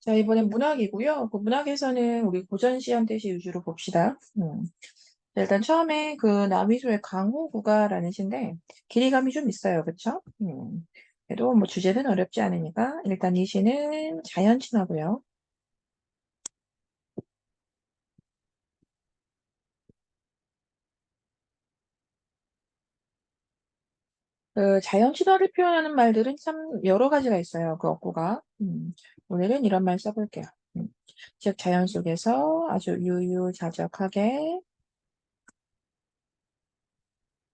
자, 이번엔 문학이고요. 그 문학에서는 우리 고전시한 대시 위주로 봅시다. 자, 일단 처음에 그 남이소의 강호구가라는 시인데 길이감이 좀 있어요. 그쵸? 그래도 뭐 주제는 어렵지 않으니까 일단 이 시는 자연친화고요. 그 자연친화를 표현하는 말들은 참 여러 가지가 있어요. 그 어구가. 오늘은 이런 말 써볼게요. 음, 즉 자연 속에서 아주 유유자적하게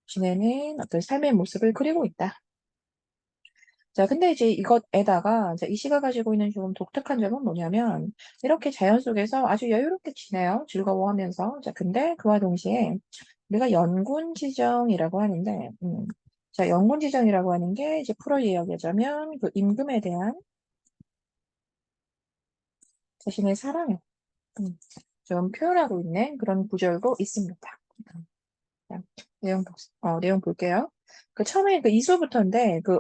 지내는 어떤 삶의 모습을 그리고 있다. 자, 근데 이제 이것에다가 이제 이 시가 가지고 있는 조금 독특한 점은 뭐냐면 이렇게 자연 속에서 아주 여유롭게 지내요. 즐거워하면서. 자, 근데 그와 동시에 우리가 연군지정이라고 하는데, 자, 연군지정이라고 하는 게 이제 풀어 이야기하자면 그 임금에 대한 자신의 사랑을 음, 좀 표현하고 있는 그런 구절도 있습니다. 자, 내용 볼게요. 그 처음에 그 이소부터인데 그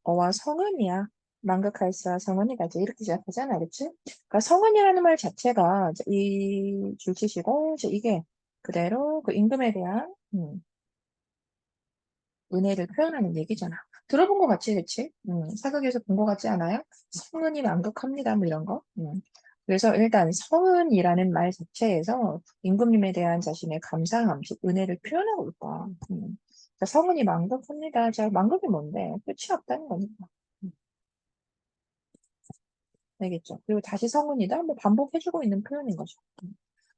어와 성은이야. 망극할사 성은이가지 이렇게 시작하잖아, 그치? 그러니까 성은이라는 말 자체가 이제 이 줄치시고 이제 이게 그대로 그 임금에 대한 은혜를 표현하는 얘기잖아. 들어본 것 같지, 그치? 사극에서 본 것 같지 않아요? 성은이 망극합니다, 뭐 이런 거. 그래서 일단 성은이라는 말 자체에서 임금님에 대한 자신의 감사함, 즉 은혜를 표현하고 있다. 자, 성은이 망극합니다. 자, 망극이 뭔데? 끝이 없다는 거니까. 음, 알겠죠? 그리고 다시 성은이다? 뭐 반복해주고 있는 표현인 거죠.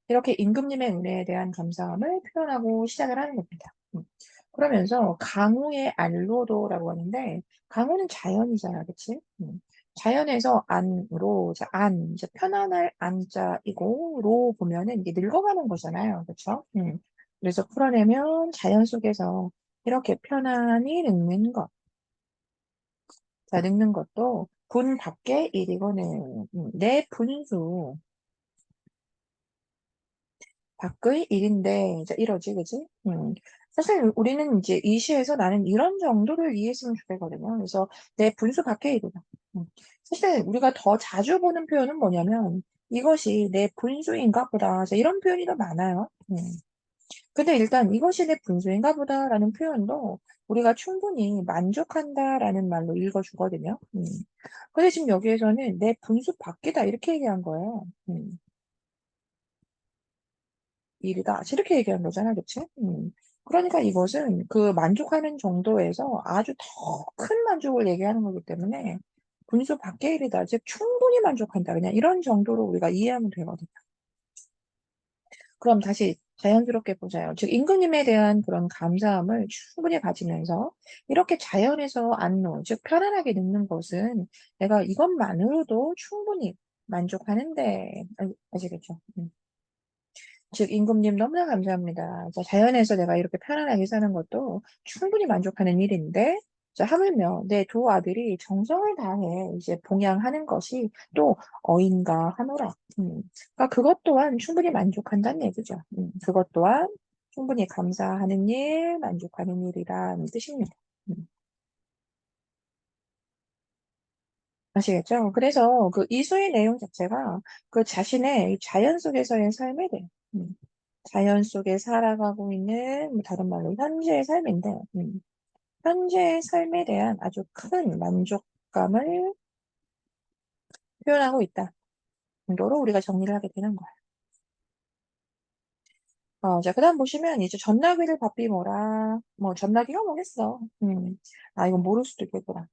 이렇게 임금님의 은혜에 대한 감사함을 표현하고 시작을 하는 겁니다. 그러면서 강우의 안로도라고 하는데 강우는 자연이잖아, 그치? 자연에서 안으로 자, 안 이제 편안할 안자이고 로 보면은 이게 늙어가는 거잖아요, 그렇죠? 그래서 풀어내면 자연 속에서 이렇게 편안히 늙는 것, 자 늙는 것도 군 밖의 일이고는 내 분수 밖의 일인데 이제 이러지, 그지? 사실 우리는 이제 이 시에서 나는 이런 정도를 이해했으면 좋겠거든요. 그래서 내 분수 밖의 일이다. 음. 사실 우리가 더 자주 보는 표현은 뭐냐면 이것이 내 분수인가 보다. 이제 이런 표현이 더 많아요. 근데 일단 이것이 내 분수인가 보다라는 표현도 우리가 충분히 만족한다라는 말로 읽어주거든요. 근데 지금 여기에서는 내 분수 밖이다 이렇게 얘기한 거예요. 일이다. 이렇게 얘기한 거잖아, 그치? 그러니까 이것은 그 만족하는 정도에서 아주 더 큰 만족을 얘기하는 거기 때문에 분수 밖의 일이다. 즉, 충분히 만족한다. 그냥 이런 정도로 우리가 이해하면 되거든요. 그럼 다시 자연스럽게 보자요. 즉, 임금님에 대한 그런 감사함을 충분히 가지면서 이렇게 자연에서 안노, 즉, 편안하게 눕는 것은 내가 이것만으로도 충분히 만족하는데, 아시겠죠? 즉, 임금님 너무나 감사합니다. 자, 자연에서 내가 이렇게 편안하게 사는 것도 충분히 만족하는 일인데, 자, 하물며 내 두 아들이 정성을 다해 이제 봉양하는 것이 또 어인가 하노라. 그러니까 그것 또한 충분히 만족한다는 얘기죠. 그것 또한 충분히 감사하는 일, 만족하는 일이라는 뜻입니다. 음, 아시겠죠? 그래서 그 이수의 내용 자체가 그 자신의 이 자연 속에서의 삶에 대해 자연 속에 살아가고 있는 뭐 다른 말로 현재의 삶인데 현재의 삶에 대한 아주 큰 만족감을 표현하고 있다 정도로 우리가 정리를 하게 되는 거예요. 자, 그다음 보시면 이제 전나귀를 바삐 뭐라 뭐 전나귀가 뭐겠어. 아 이건 모를 수도 있겠구나.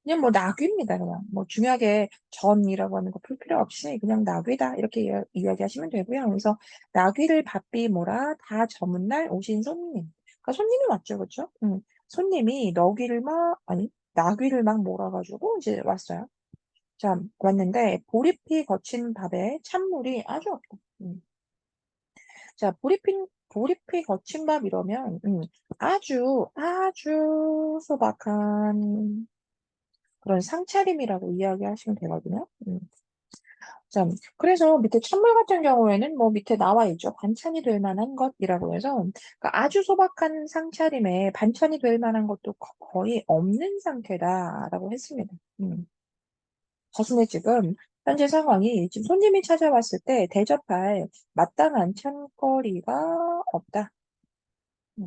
그냥 뭐 나귀입니다. 그냥 뭐 중요하게 전이라고 하는 거 풀 필요 없이 그냥 나귀다 이렇게 이야기하시면 되고요. 그래서 나귀를 바삐 뭐라 다 저문날 오신 손님. 그러니까 손님이 왔죠, 그렇죠? 손님이 너귀를 막 아니 나귀를 막 몰아가지고 이제 왔어요. 자 왔는데 보리피 거친 밥에 찬물이 아주 없다. 자 보리피 거친 밥 이러면 아주 아주 소박한 그런 상차림이라고 이야기하시면 되거든요. 자, 그래서 밑에 찬물 같은 경우에는 뭐 밑에 나와 있죠. 반찬이 될 만한 것이라고 해서 그러니까 아주 소박한 상차림에 반찬이 될 만한 것도 거의 없는 상태다라고 했습니다. 자신의 지금 현재 상황이 지금 손님이 찾아왔을 때 대접할 마땅한 찬거리가 없다. 음.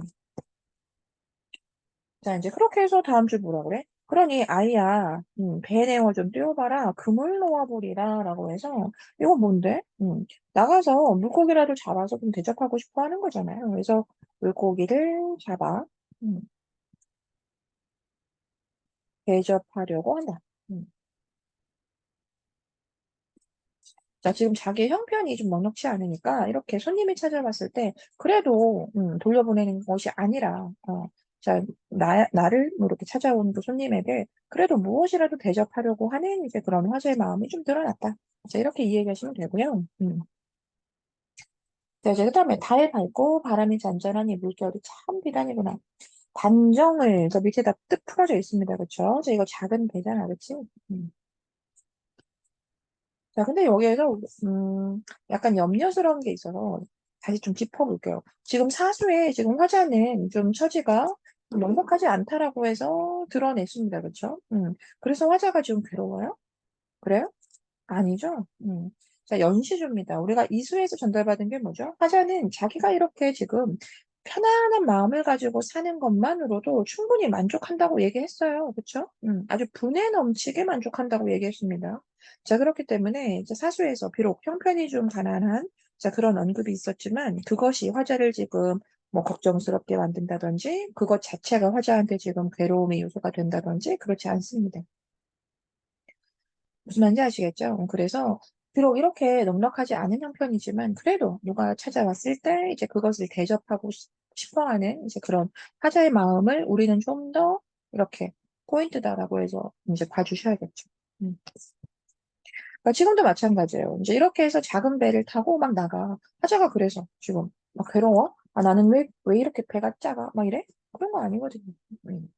자, 이제 그렇게 해서 다음 줄 뭐라 그래? 그러니 아이야, 배 내어 좀 띄워봐라. 그물 놓아보리라. 라고 해서, 이거 뭔데? 나가서 물고기라도 잡아서 좀 대접하고 싶어 하는 거잖아요. 그래서 물고기를 잡아, 음, 대접하려고 한다. 음. 자, 지금 자기 형편이 좀 넉넉치 않으니까 이렇게 손님이 찾아왔을 때 그래도 돌려보내는 것이 아니라 자, 나를 뭐 이렇게 찾아온 그 손님에게 그래도 무엇이라도 대접하려고 하는 이제 그런 화제의 마음이 좀 드러났다. 자, 이렇게 이해하시면 되고요. 자, 이제 그다음에 달 밝고 바람이 잔잔하니 물결이 참 비단이구나. 단정을 저 밑에다 뜻 풀어져 있습니다. 그렇죠? 자, 이거 작은 배잖아, 그렇지? 음. 자, 근데 여기에서, 약간 염려스러운 게 있어서 다시 좀 짚어볼게요. 지금 사수에 지금 화자는 좀 처지가 넉넉하지 않다라고 해서 드러냈습니다. 그렇죠? 그래서 화자가 지금 괴로워요? 그래요? 아니죠? 자, 연시줍니다. 우리가 이수에서 전달받은 게 뭐죠? 화자는 자기가 이렇게 지금 편안한 마음을 가지고 사는 것만으로도 충분히 만족한다고 얘기했어요. 그쵸? 아주 분에 넘치게 만족한다고 얘기했습니다. 자, 그렇기 때문에 이제 사수에서 비록 형편이 좀 가난한 자, 그런 언급이 있었지만 그것이 화자를 지금 뭐 걱정스럽게 만든다든지 그것 자체가 화자한테 지금 괴로움의 요소가 된다든지 그렇지 않습니다. 무슨 말인지 아시겠죠? 그래서 비록 이렇게 넉넉하지 않은 형편이지만 그래도 누가 찾아왔을 때 이제 그것을 대접하고 싶어 하는 이제 그런 화자의 마음을 우리는 좀 더 이렇게 포인트다라고 해서 이제 봐주셔야겠죠. 음. 그러니까 지금도 마찬가지예요. 이제 이렇게 해서 작은 배를 타고 막 나가. 화자가 그래서 지금 막 괴로워? 아, 나는 왜 이렇게 배가 작아? 막 이래? 그런 거 아니거든요. 음.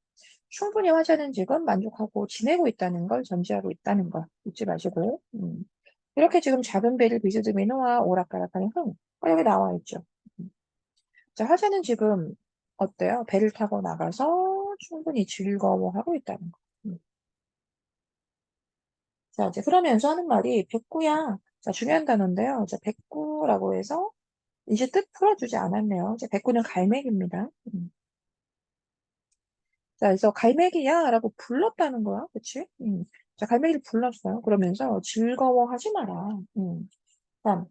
충분히 화자는 지금 만족하고 지내고 있다는 걸 전제하고 있다는 걸 잊지 마시고, 이렇게 지금 작은 배를 비스듬히 놓아 오락가락하는 흥, 여기 나와 있죠. 음. 자, 화자는 지금 어때요? 배를 타고 나가서 충분히 즐거워하고 있다는 거. 자, 이제 그러면서 하는 말이 백구야. 자, 중요한 단어인데요. 자, 백구라고 해서 이제 뜻 풀어주지 않았네요. 이제 백구는 갈매기입니다. 자, 그래서 갈매기야 라고 불렀다는 거야. 그치? 자, 갈매기를 불렀어요. 그러면서 즐거워하지 마라. 다음,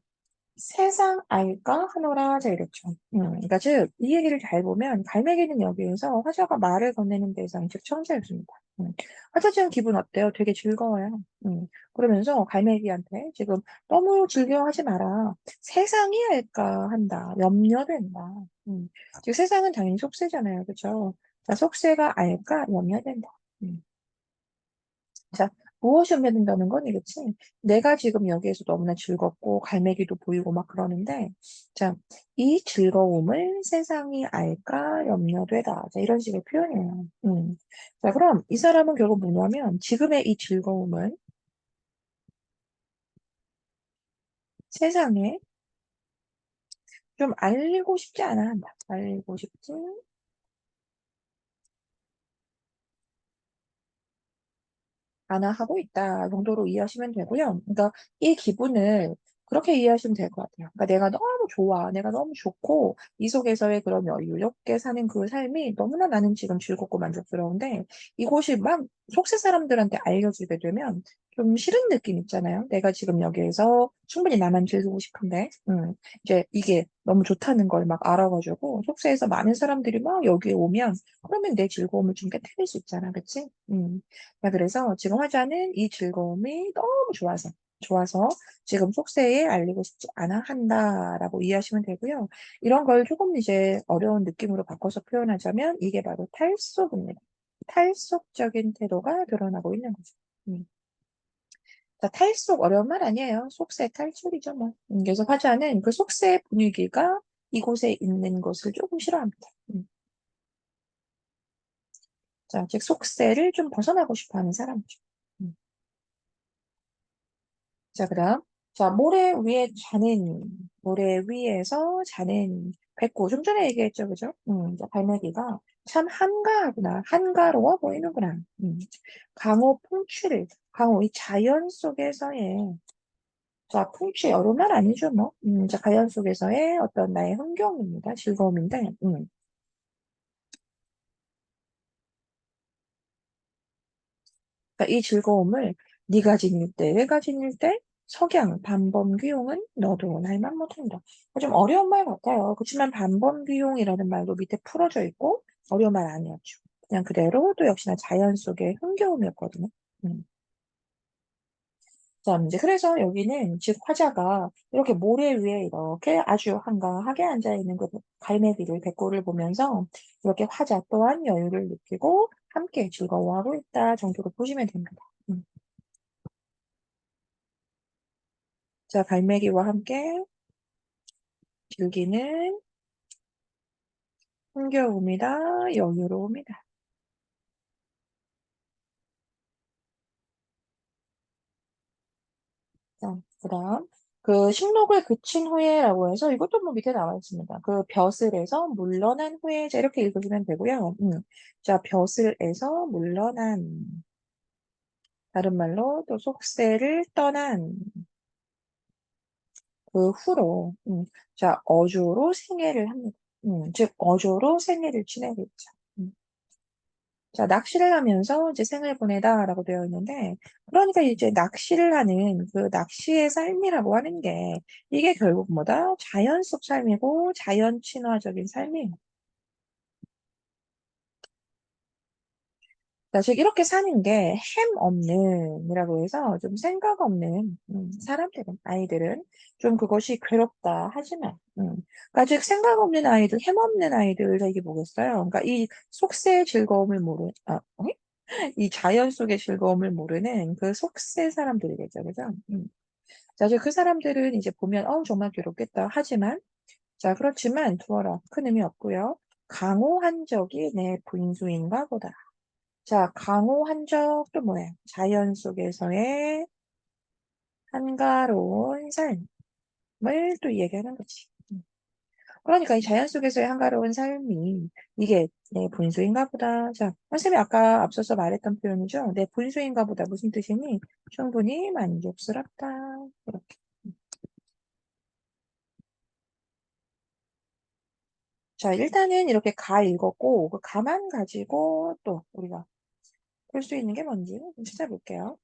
세상 알까 하노라. 자, 이랬죠. 그러니까 즉, 이 얘기를 잘 보면 갈매기는 여기에서 화자가 말을 건네는 대상, 즉 청자였습니다. 화자 지금 기분 어때요? 되게 즐거워요. 그러면서 갈매기한테 지금 너무 즐겨하지 마라. 세상이 알까 한다. 염려된다. 즉, 세상은 당연히 속세잖아요. 그죠? 자, 속세가 알까? 염려된다. 음. 자, 무엇이 염려된다는 건 이겠지? 내가 지금 여기에서 너무나 즐겁고 갈매기도 보이고 막 그러는데, 자, 이 즐거움을 세상이 알까? 염려되다. 자, 이런 식의 표현이에요. 자, 그럼 이 사람은 결국 뭐냐면, 지금의 이 즐거움을 세상에 좀 알리고 싶지 않아 한다. 알리고 싶지 않아 하고 있다 정도로 이해하시면 되고요. 그러니까 이 기분을 그렇게 이해하시면 될 것 같아요. 그러니까 내가 너무 좋아, 내가 너무 좋고 이 속에서의 그런 여유롭게 사는 그 삶이 너무나 나는 지금 즐겁고 만족스러운데 이곳이 막 속세 사람들한테 알려지게 되면 좀 싫은 느낌 있잖아요. 내가 지금 여기에서 충분히 나만 즐기고 싶은데, 이제 이게 너무 좋다는 걸 막 알아가지고 속세에서 많은 사람들이 막 여기에 오면 그러면 내 즐거움을 좀 깨뜨릴 수 있잖아, 그치? 자, 그래서 지금 화자는 이 즐거움이 너무 좋아서 지금 속세에 알리고 싶지 않아 한다라고 이해하시면 되고요. 이런 걸 조금 이제 어려운 느낌으로 바꿔서 표현하자면 이게 바로 탈속입니다. 탈속적인 태도가 드러나고 있는 거죠. 음. 자, 탈속 어려운 말 아니에요. 속세 탈출이죠, 뭐. 그래서 화자는 그 속세 분위기가 이곳에 있는 것을 조금 싫어합니다. 자, 즉 속세를 좀 벗어나고 싶어 하는 사람이죠. 음. 자, 그다음. 자, 모래 위에서 자는 백구. 좀 전에 얘기했죠, 그죠? 자, 갈매기가 참 한가하구나. 한가로워 보이는구나. 강호 풍취를. 강호, 이 자연 속에서의, 자, 풍치, 여러 말 아니죠, 뭐. 자, 자연 속에서의 어떤 나의 흥겨움입니다. 즐거움인데, 그러니까 이 즐거움을 네가 지닐 때, 내가 지닐 때, 석양, 반범귀용은 너도 날만 못한다. 좀 어려운 말 같아요. 그렇지만 반범귀용이라는 말도 밑에 풀어져 있고 어려운 말 아니었죠. 그냥 그대로 또 역시나 자연 속의 흥겨움이었거든요. 음. 자, 이제 그래서 여기는 즉 화자가 이렇게 모래 위에 이렇게 아주 한가하게 앉아 있는 그 갈매기를 백골을 보면서 이렇게 화자 또한 여유를 느끼고 함께 즐거워하고 있다 정도로 보시면 됩니다. 음. 자, 갈매기와 함께 즐기는 흥겨움이다, 여유로움이다. 자, 그다음 그 식록을 그친 후에라고 해서 이것도 뭐 밑에 나와 있습니다. 그 벼슬에서 물러난 후에 자, 이렇게 읽으시면 되고요. 자, 벼슬에서 물러난 다른 말로 또 속세를 떠난 그 후로 자, 어조로 생애를 합니다. 즉 어조로 생애를 지내고 있죠. 음. 자, 낚시를 하면서 이제 생을 보내다라고 되어 있는데, 그러니까 이제 낚시를 하는 그 낚시의 삶이라고 하는 게, 이게 결국 뭐다? 자연 속 삶이고, 자연 친화적인 삶이에요. 자, 즉, 이렇게 사는 게 햄 없는이라고 해서 좀 생각 없는 사람들은, 아이들은 좀 그것이 괴롭다 하지만, 그러니까 즉, 생각 없는 아이들, 햄 없는 아이들, 이게 뭐겠어요? 그러니까 이 속세의 즐거움을 이 자연 속의 즐거움을 모르는 그 속세 사람들이겠죠, 그죠? 자, 이제 그 사람들은 이제 보면, 정말 괴롭겠다. 하지만, 자, 그렇지만, 두어라. 큰 의미 없고요. 강호한 적이 내 분수인가 보다. 자, 강호한 적도 뭐예요? 자연 속에서의 한가로운 삶을 또 얘기하는 거지. 그러니까 이 자연 속에서의 한가로운 삶이 이게 내 분수인가 보다. 자, 선생님이 아까 앞서서 말했던 표현이죠. 내 분수인가 보다. 무슨 뜻이니? 충분히 만족스럽다. 이렇게. 자, 일단은 이렇게 가 읽었고, 그 가만 가지고 또 우리가 볼 수 있는 게 뭔지 좀 찾아볼게요.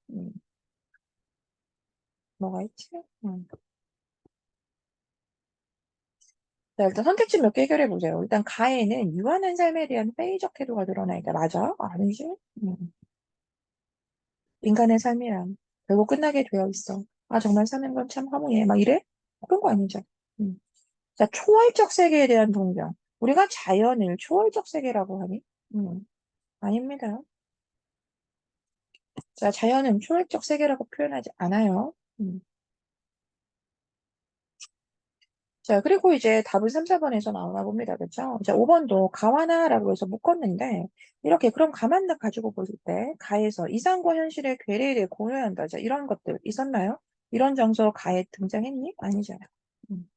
뭐가 있지? 자, 일단 선택지 몇 개 해결해 보세요. 일단 가에는 유한한 삶에 대한 회의적 태도가 드러나 있다. 맞아? 아니지? 음. 인간의 삶이란 결국 끝나게 되어 있어. 아, 정말 사는 건 참 허무해. 막 이래? 그런 거 아니죠. 음. 자, 초월적 세계에 대한 동경. 우리가 자연을 초월적 세계라고 하니? 아닙니다. 자, 자연은 초월적 세계라고 표현하지 않아요. 자, 그리고 이제 답은 3, 4번에서 나오나 봅니다. 그렇죠? 자, 5번도 가와나라고 해서 묶었는데, 이렇게 그럼 가만나 가지고 보실 때, 가에서 이상과 현실의 괴리를 공유한다. 자, 이런 것들 있었나요? 이런 정서 가에 등장했니? 아니잖아요. 음.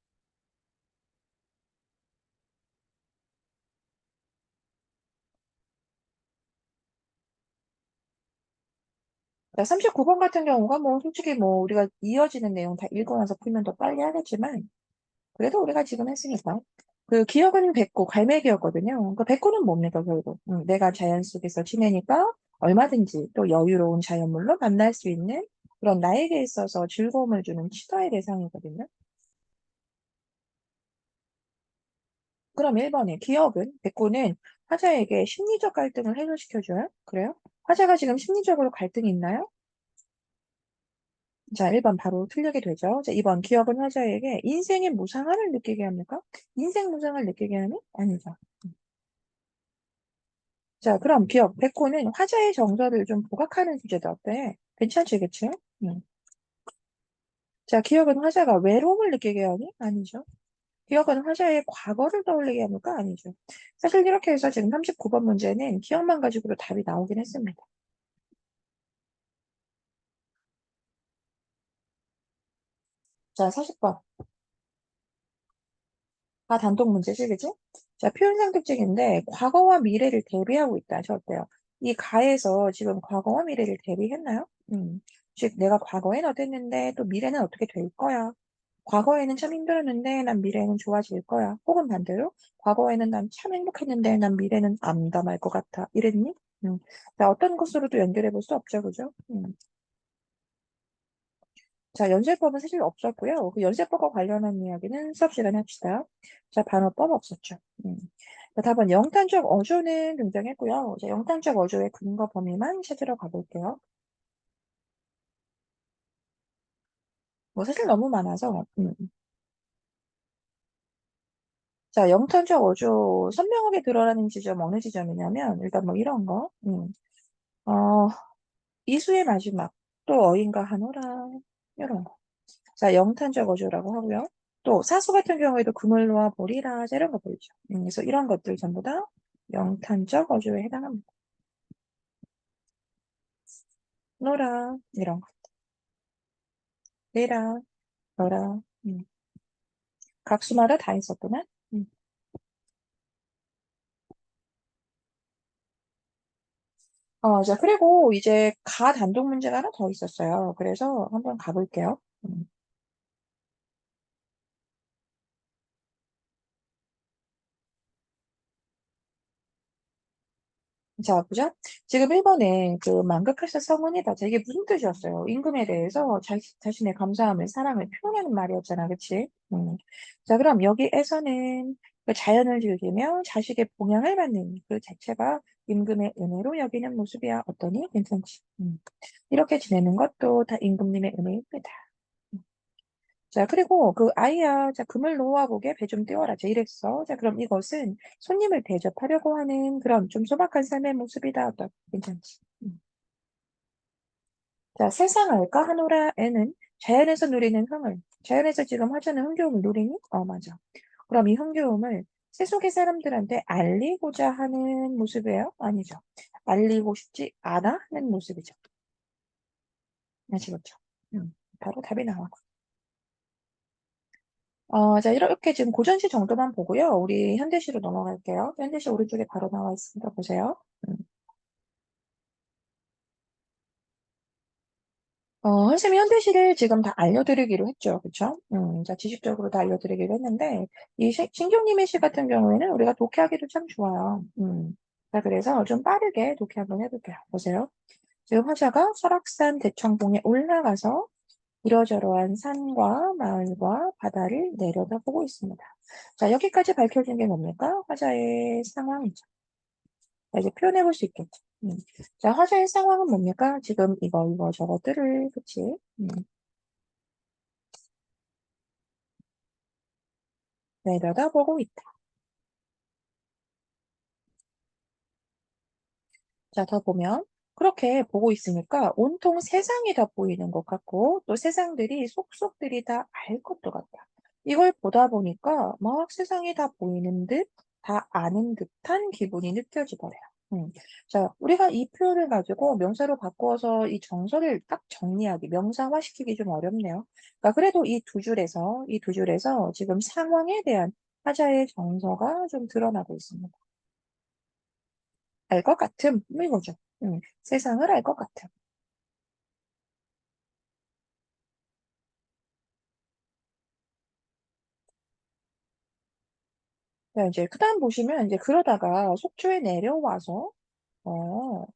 자, 39번 같은 경우가 뭐 솔직히 뭐 우리가 이어지는 내용 다 읽고 나서 풀면 더 빨리 하겠지만 그래도 우리가 지금 했으니까 그 기억은 백구 갈매기였거든요. 그 백구는 뭡니까 결국 내가 자연 속에서 지내니까 얼마든지 또 여유로운 자연물로 만날 수 있는 그런 나에게 있어서 즐거움을 주는 치과의 대상이거든요. 그럼 1번에 기억은 백구는 화자에게 심리적 갈등을 해소시켜줘요. 그래요? 화자가 지금 심리적으로 갈등이 있나요? 자, 1번 바로 틀리게 되죠. 자, 2번 기억은 화자에게 인생의 무상함을 느끼게 합니까? 인생 무상을 느끼게 하니? 아니죠. 자, 그럼 기억, 백호는 화자의 정서를 좀 부각하는 주제다 어때? 괜찮지, 그치? 음. 자, 기억은 화자가 외로움을 느끼게 하니? 아니죠. 기억은 화자의 과거를 떠올리게 합니까? 아니죠. 사실 이렇게 해서 지금 39번 문제는 기억만 가지고도 답이 나오긴 했습니다. 자, 40번. 가 단독 문제지, 그치? 자, 표현상 특징인데, 과거와 미래를 대비하고 있다. 저 어때요? 이 가에서 지금 과거와 미래를 대비했나요? 즉, 내가 과거엔 어땠는데 또 미래는 어떻게 될 거야. 과거에는 참 힘들었는데 난 미래는 좋아질 거야. 혹은 반대로 과거에는 난 참 행복했는데 난 미래는 암담할 것 같아. 이랬니? 자, 어떤 것으로도 연결해 볼 수 없죠, 그죠? 자, 연쇄법은 사실 없었고요. 그 연쇄법과 관련한 이야기는 수업 시간에 합시다. 자, 반어법 없었죠. 자, 답은 영탄적 어조는 등장했고요. 자, 영탄적 어조의 근거 범위만 찾으러 가볼게요. 뭐 사실 너무 많아서. 자, 영탄적 어조 선명하게 드러나는 지점 어느 지점이냐면 일단 뭐 이런 거. 어, 이수의 마지막 또 어인가 하노라 이런 거. 자, 영탄적 어조라고 하고요. 또 사수 같은 경우에도 그물 놓아 보리라 자, 이런 거 보이죠. 그래서 이런 것들 전부 다 영탄적 어조에 해당합니다. 노라 이런 거. 내라 너라 각수마다 다 있었구나. 음. 자, 그리고 이제 가 단독 문제가 하나 더 있었어요. 그래서 한번 가볼게요. 자, 보자. 지금 1번에 그 망극하사 성원이다. 자, 이게 무슨 뜻이었어요? 임금에 대해서 자신의 감사함을, 사랑을 표현하는 말이었잖아. 그치? 자, 그럼 여기에서는 그 자연을 즐기며 자식의 봉양을 받는 그 자체가 임금의 은혜로 여기는 모습이야. 어떠니? 괜찮지? 이렇게 지내는 것도 다 임금님의 은혜입니다. 자, 그리고 그 아이야, 자, 금을 놓아보게 배 좀 띄워라. 자, 이랬어. 자, 그럼 이것은 손님을 대접하려고 하는 그런 좀 소박한 삶의 모습이다. 어떤, 괜찮지? 자, 세상 알까 하노라에는 자연에서 누리는 흥을, 자연에서 지금 하자는 흥겨움을 누리니? 맞아. 그럼 이 흥겨움을 세속의 사람들한테 알리고자 하는 모습이에요? 아니죠. 알리고 싶지 않아 하는 모습이죠. 아시겠죠? 바로 답이 나와. 자, 이렇게 지금 고전시 정도만 보고요. 우리 현대시로 넘어갈게요. 현대시 오른쪽에 바로 나와 있습니다. 보세요. 음. 선생님이 현대시를 지금 다 알려드리기로 했죠. 그쵸? 자, 지식적으로 다 알려드리기로 했는데, 이 신경님의 시 같은 경우에는 우리가 독해하기도 참 좋아요. 자, 그래서 좀 빠르게 독해 한번 해볼게요. 보세요. 지금 화자가 설악산 대청봉에 올라가서 이러저러한 산과 마을과 바다를 내려다보고 있습니다. 자, 여기까지 밝혀진 게 뭡니까? 화자의 상황이죠. 자, 이제 표현해 볼 수 있겠죠. 자, 화자의 상황은 뭡니까? 지금 이거 저것들을, 그치? 내려다보고 있다. 자, 더 보면, 그렇게 보고 있으니까 온통 세상이 다 보이는 것 같고, 또 세상들이 속속들이 다 알 것도 같다. 이걸 보다 보니까 막 세상이 다 보이는 듯, 다 아는 듯한 기분이 느껴지더래요. 자, 우리가 이 표현을 가지고 명사로 바꾸어서 이 정서를 딱 정리하기, 명사화시키기 좀 어렵네요. 그러니까 그래도 이 두 줄에서 지금 상황에 대한 화자의 정서가 좀 드러나고 있습니다. 알 것 같음, 뭐 이거죠. 세상을 알 것 같음. 자, 이제 그다음 보시면 이제 그러다가 속초에 내려와서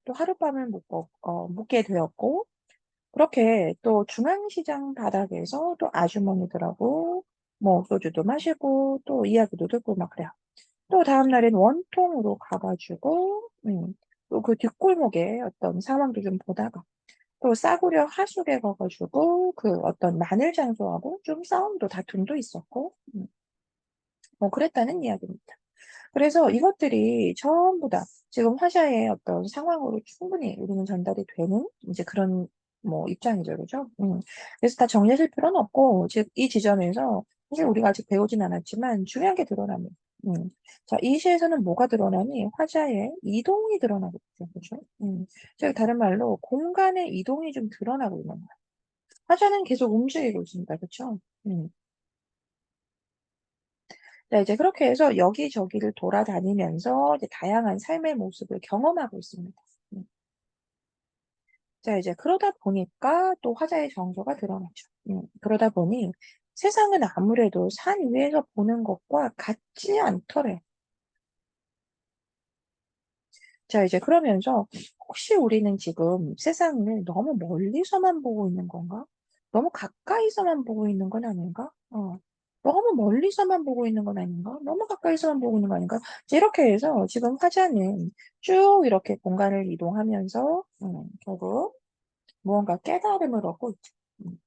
또 하룻밤을 묵게 되었고 그렇게 또 중앙시장 바닥에서 또 아주머니들하고 뭐 소주도 마시고 또 이야기도 듣고 막 그래요. 또 다음 날엔 원통으로 가가지고 또 그 뒷골목에 어떤 상황도 좀 보다가 또 싸구려 하숙에 가가지고 그 어떤 마늘 장소하고 좀 싸움도 다툼도 있었고 뭐 그랬다는 이야기입니다. 그래서 이것들이 전부 다 지금 화자의 어떤 상황으로 충분히 우리는 전달이 되는 이제 그런 뭐 입장이죠, 그죠? 그래서 다 정리하실 필요는 없고, 즉, 이 지점에서 사실 우리가 아직 배우진 않았지만 중요한 게 드러납니다. 자, 이 시에서는 뭐가 드러나니? 화자의 이동이 드러나고 있죠, 그죠? 즉, 다른 말로 공간의 이동이 좀 드러나고 있는 거예요. 화자는 계속 움직이고 있습니다, 그죠? 자, 이제 그렇게 해서 여기저기를 돌아다니면서 이제 다양한 삶의 모습을 경험하고 있습니다. 음. 자, 이제 그러다 보니까 또 화자의 정서가 드러나죠. 그러다 보니 세상은 아무래도 산 위에서 보는 것과 같지 않더래. 자, 이제 그러면서 혹시 우리는 지금 세상을 너무 멀리서만 보고 있는 건가? 너무 가까이서만 보고 있는 건 아닌가? 너무 멀리서만 보고 있는 건 아닌가? 너무 가까이서만 보고 있는 거 아닌가? 이제 이렇게 해서 지금 화자는 쭉 이렇게 공간을 이동하면서 결국 무언가 깨달음을 얻고 있죠. 음.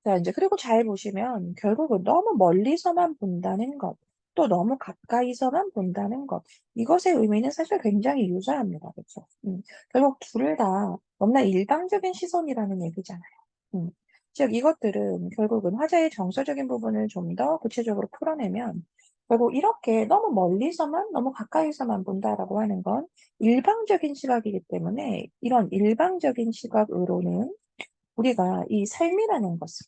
자, 이제 그리고 잘 보시면 결국은 너무 멀리서만 본다는 것, 또 너무 가까이서만 본다는 것, 이것의 의미는 사실 굉장히 유사합니다. 그렇죠? 결국 둘 다 너무나 일방적인 시선이라는 얘기잖아요. 음. 즉, 이것들은 결국은 화자의 정서적인 부분을 좀 더 구체적으로 풀어내면 결국 이렇게 너무 멀리서만, 너무 가까이서만 본다라고 하는 건 일방적인 시각이기 때문에 이런 일방적인 시각으로는 우리가 이 삶이라는 것을,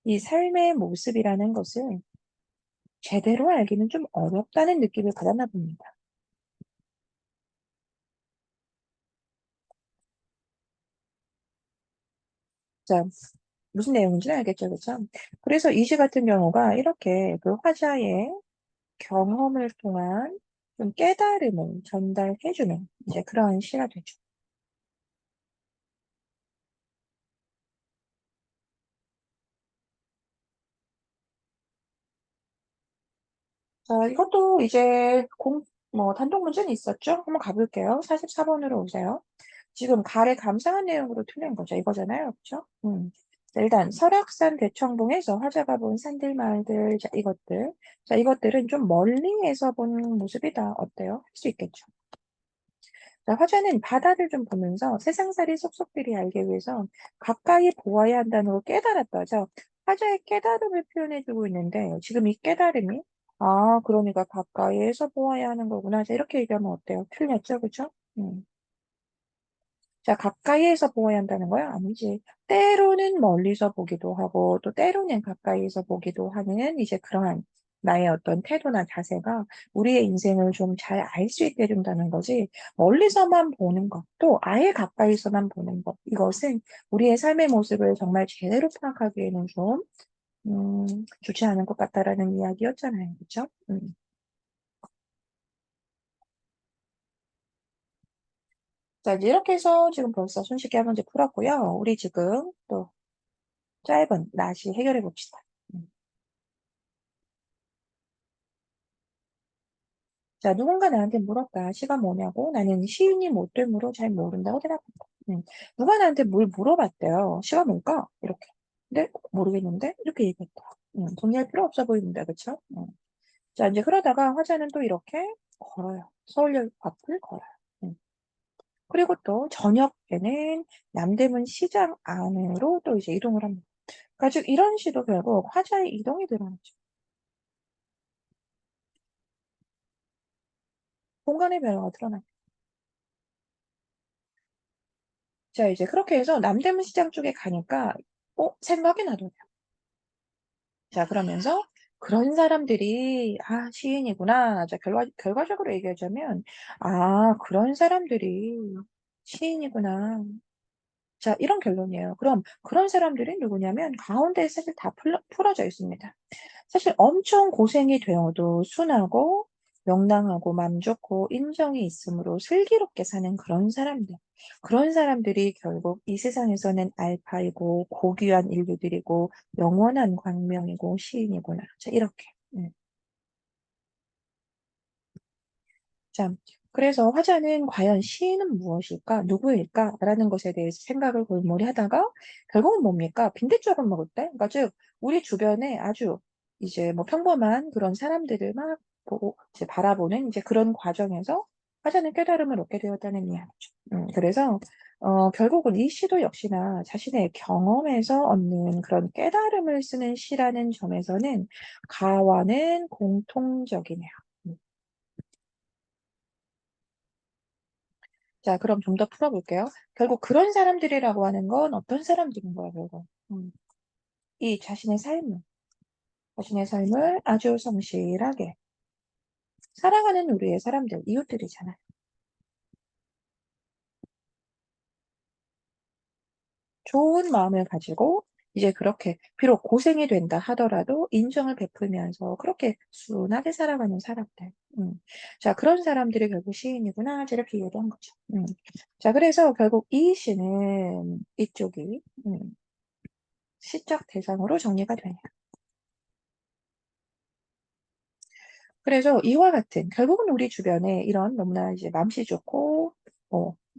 이 삶의 모습이라는 것을 제대로 알기는 좀 어렵다는 느낌을 받았나 봅니다. 자, 무슨 내용인지는 알겠죠, 그렇죠? 그래서 이 시 같은 경우가 이렇게 그 화자의 경험을 통한 좀 깨달음을 전달해주는 이제 그런 시가 되죠. 자, 이것도 이제 단독 문제는 있었죠? 한번 가볼게요. 44번으로 오세요. 지금 가래 감상한 내용으로 틀린 거죠. 이거잖아요. 그쵸? 자, 일단 설악산 대청봉에서 화자가 본 산들, 마을들, 자, 이것들. 자, 이것들은 좀 멀리에서 본 모습이다. 어때요? 할 수 있겠죠. 자, 화자는 바다를 좀 보면서 세상살이 속속들이 알기 위해서 가까이 보아야 한다는 걸 깨달았다. 자, 화자의 깨달음을 표현해주고 있는데 지금 이 깨달음이 그러니까 가까이에서 보아야 하는 거구나. 자, 이렇게 얘기하면 어때요? 틀렸죠? 그죠? 음. 자, 가까이에서 보아야 한다는 거야? 아니지. 때로는 멀리서 보기도 하고, 또 때로는 가까이에서 보기도 하는 이제 그러한 나의 어떤 태도나 자세가 우리의 인생을 좀 잘 알 수 있게 해준다는 거지. 멀리서만 보는 것, 또 아예 가까이서만 보는 것, 이것은 우리의 삶의 모습을 정말 제대로 파악하기에는 좀, 좋지 않은 것 같다라는 이야기였잖아요. 그쵸? 자, 이제 이렇게 해서 지금 벌써 손쉽게 한 문제 풀었고요. 우리 지금 또 짧은 나시 해결해 봅시다. 음. 자, 누군가 나한테 물었다. 시가 뭐냐고? 나는 시인이 못 되므로 잘 모른다고 대답한다. 누가 나한테 뭘 물어봤대요. 시가 뭘까? 이렇게. 근데 모르겠는데? 이렇게 얘기했다. 정리할 필요 없어 보이는데, 그쵸? 자, 이제 그러다가 화자는 또 이렇게 걸어요. 서울역 앞을 걸어요. 음. 그리고 또 저녁에는 남대문 시장 안으로 또 이제 이동을 합니다. 그러니까 즉 이런 시도 결국 화자의 이동이 드러나죠. 공간의 변화가 드러나요. 자, 이제 그렇게 해서 남대문 시장 쪽에 가니까, 생각이 나더라고요. 자, 그러면서 그런 사람들이, 시인이구나. 자, 결과적으로 얘기하자면, 그런 사람들이 시인이구나. 자, 이런 결론이에요. 그럼 그런 사람들이 누구냐면 가운데에 사실 다 풀어져 있습니다. 사실 엄청 고생이 되어도 순하고 명랑하고 맘 좋고 인정이 있으므로 슬기롭게 사는 그런 사람들. 그런 사람들이 결국 이 세상에서는 알파이고 고귀한 인류들이고 영원한 광명이고 시인이구나. 자, 이렇게. 음. 자, 그래서 화자는 과연 시인은 무엇일까? 누구일까? 라는 것에 대해서 생각을 골몰이 하다가 결국은 뭡니까? 빈대떡을 먹을 때? 그러니까 즉, 우리 주변에 아주 이제 뭐 평범한 그런 사람들을 막 보고 이제 바라보는 이제 그런 과정에서 화자는 깨달음을 얻게 되었다는 이야기죠. 그래서 결국은 이 시도 역시나 자신의 경험에서 얻는 그런 깨달음을 쓰는 시라는 점에서는 가와는 공통적이네요. 음. 자, 그럼 좀 더 풀어볼게요. 결국 그런 사람들이라고 하는 건 어떤 사람들인 거야, 결국. 이 자신의 삶을 아주 성실하게, 사랑하는 우리의 사람들, 이웃들이잖아요. 좋은 마음을 가지고 이제 그렇게 비록 고생이 된다 하더라도 인정을 베풀면서 그렇게 순하게 살아가는 사람들. 자, 그런 사람들이 결국 시인이구나. 이렇게 이해한 거죠. 자, 그래서 결국 이 시는 이쪽이 시적 대상으로 정리가 되네요. 그래서 이와 같은 결국은 우리 주변에 이런 너무나 이제 맘씨 좋고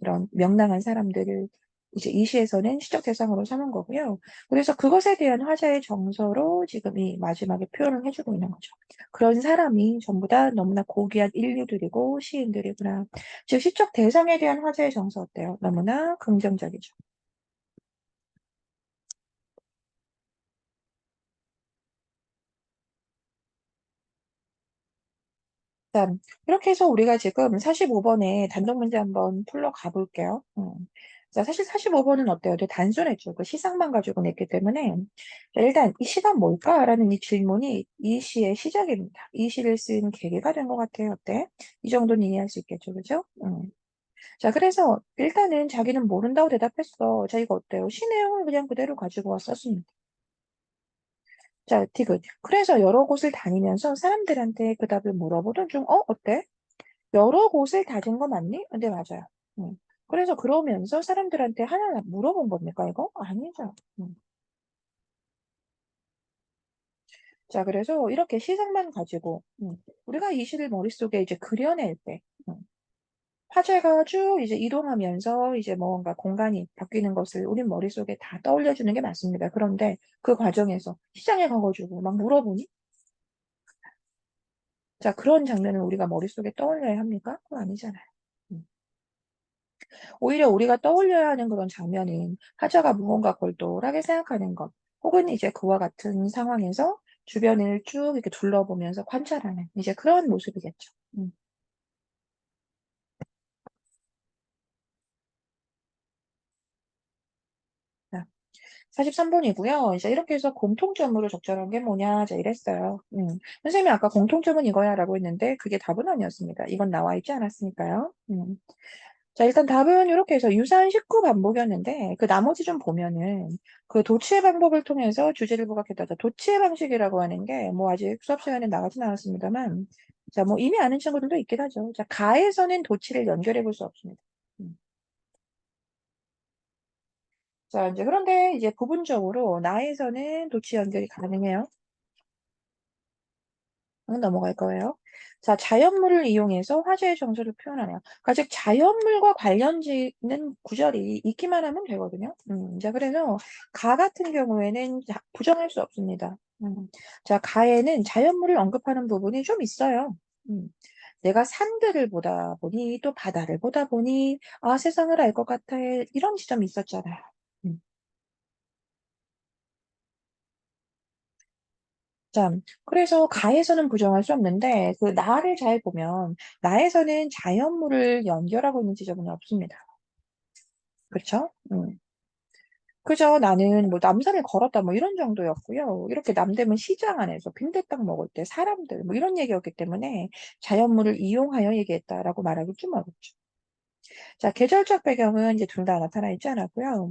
이런 명랑한 사람들을 이제 이 시에서는 시적 대상으로 삼은 거고요. 그래서 그것에 대한 화자의 정서로 지금 이 마지막에 표현을 해주고 있는 거죠. 그런 사람이 전부 다 너무나 고귀한 인류들이고 시인들이구나. 즉 시적 대상에 대한 화자의 정서 어때요? 너무나 긍정적이죠. 자, 이렇게 해서 우리가 지금 45번에 단독 문제 한번 풀러 가볼게요. 자, 사실 45번은 어때요? 되게 단순했죠. 그 시상만 가지고 냈기 때문에. 자, 일단 이 시가 뭘까라는 이 질문이 이 시의 시작입니다. 이 시를 쓴 계기가 된 것 같아요. 어때? 이 정도는 이해할 수 있겠죠. 그죠? 자, 그래서 일단은 자기는 모른다고 대답했어. 자, 이거 어때요? 시 내용을 그냥 그대로 가지고 왔었습니다. 자, 디귿. 그래서 여러 곳을 다니면서 사람들한테 그 답을 물어보던 중, 어때? 여러 곳을 다진 거 맞니? 네, 맞아요. 그래서 그러면서 사람들한테 하나 물어본 겁니까, 이거? 아니죠. 자, 그래서 이렇게 시상만 가지고, 우리가 이 시를 머릿속에 이제 그려낼 때, 화제가 쭉 이제 이동하면서 이제 뭔가 공간이 바뀌는 것을 우리 머릿속에 다 떠올려주는 게 맞습니다. 그런데 그 과정에서 시장에 가가지고 막 물어보니? 자, 그런 장면을 우리가 머릿속에 떠올려야 합니까? 그거 아니잖아요. 음. 오히려 우리가 떠올려야 하는 그런 장면은 화자가 무언가 골똘하게 생각하는 것, 혹은 이제 그와 같은 상황에서 주변을 쭉 이렇게 둘러보면서 관찰하는 이제 그런 모습이겠죠. 음. 자, 43번이고요. 이제 이렇게 해서 공통점으로 적절한 게 뭐냐, 자, 이랬어요. 선생님이 아까 공통점은 이거야 라고 했는데 그게 답은 아니었습니다. 이건 나와 있지 않았으니까요. 자, 일단 답은 이렇게 해서 유사한 19 반복이었는데, 그 나머지 좀 보면은, 그 도치의 방법을 통해서 주제를 부각했다. 자, 도치의 방식이라고 하는 게, 뭐 아직 수업 시간에 나가진 않았습니다만, 자, 뭐 이미 아는 친구들도 있긴 하죠. 자, 가에서는 도치를 연결해 볼 수 없습니다. 음. 자, 이제 그런데 이제 부분적으로 나에서는 도치 연결이 가능해요. 넘어갈 거예요. 자, 자연물을 이용해서 화제의 정서를 표현하네요. 그러니까 즉 자연물과 관련지는 구절이 있기만 하면 되거든요. 자, 그래서 가 같은 경우에는 부정할 수 없습니다. 자, 가에는 자연물을 언급하는 부분이 좀 있어요. 음. 내가 산들을 보다 보니 또 바다를 보다 보니 아, 세상을 알 것 같아. 이런 지점이 있었잖아요. 음. 자, 그래서 가에서는 부정할 수 없는데 그 나를 잘 보면 나에서는 자연물을 연결하고 있는 지점은 없습니다. 그렇죠? 그죠? 나는 뭐 남산을 걸었다 뭐 이런 정도였고요. 이렇게 남대문 시장 안에서 빈대떡 먹을 때 사람들 뭐 이런 얘기였기 때문에 자연물을 이용하여 얘기했다라고 말하기 좀 어렵죠. 자, 계절적 배경은 이제 둘 다 나타나 있지 않았고요.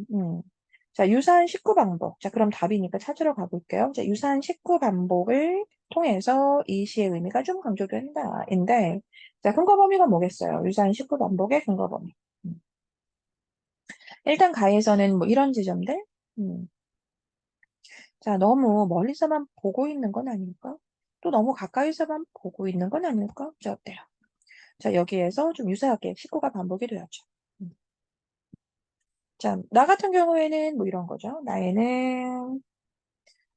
자, 유사한 식구 반복. 자, 그럼 답이니까 찾으러 가볼게요. 자, 유사한 식구 반복을 통해서 이 시의 의미가 좀 강조된다. 인데, 자, 근거 범위가 뭐겠어요? 유사한 식구 반복의 근거 범위. 음. 일단 가에서는 뭐 이런 지점들. 음. 자, 너무 멀리서만 보고 있는 건 아닐까? 또 너무 가까이서만 보고 있는 건 아닐까? 자, 어때요? 자, 여기에서 좀 유사하게 식구가 반복이 되었죠. 음. 자, 나 같은 경우에는 뭐 이런 거죠. 나에는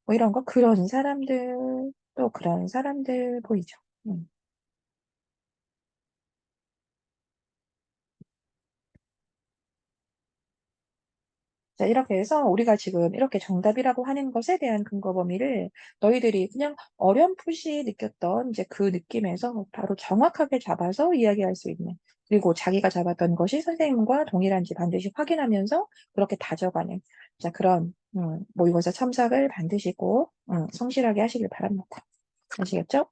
뭐 이런 거 그런 사람들 또 그런 사람들 보이죠. 음. 자, 이렇게 해서 우리가 지금 이렇게 정답이라고 하는 것에 대한 근거 범위를 너희들이 그냥 어렴풋이 느꼈던 이제 그 느낌에서 바로 정확하게 잡아서 이야기할 수 있는 그리고 자기가 잡았던 것이 선생님과 동일한지 반드시 확인하면서 그렇게 다져가는 자, 그런 모의고사 첨삭을 반드시 꼭 성실하게 하시길 바랍니다. 아시겠죠?